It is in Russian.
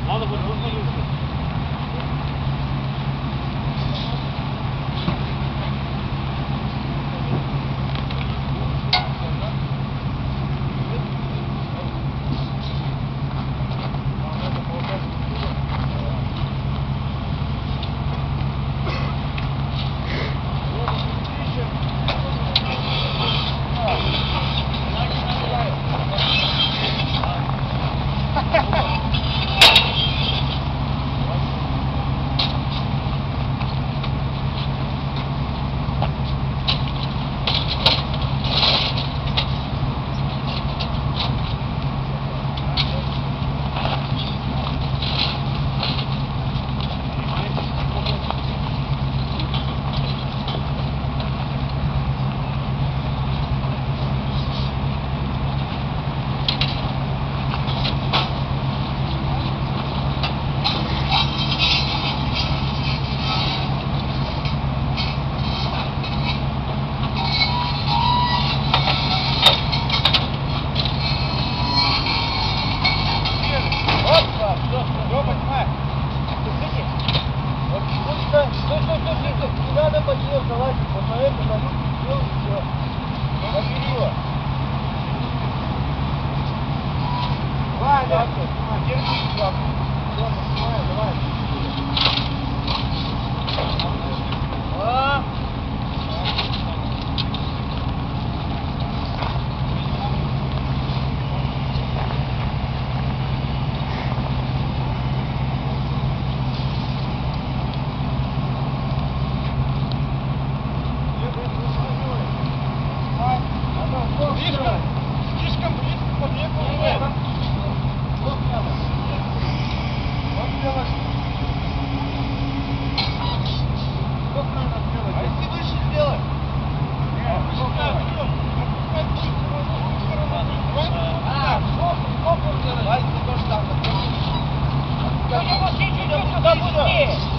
Надо будет возможность. Не надо под нее залазить, вот на это сделал и все. На перила. Давай, держи, давай. Слишком близко подъехал. А если выше сделать? Пальцы тоже там. У него чуть-чуть туда быстрее.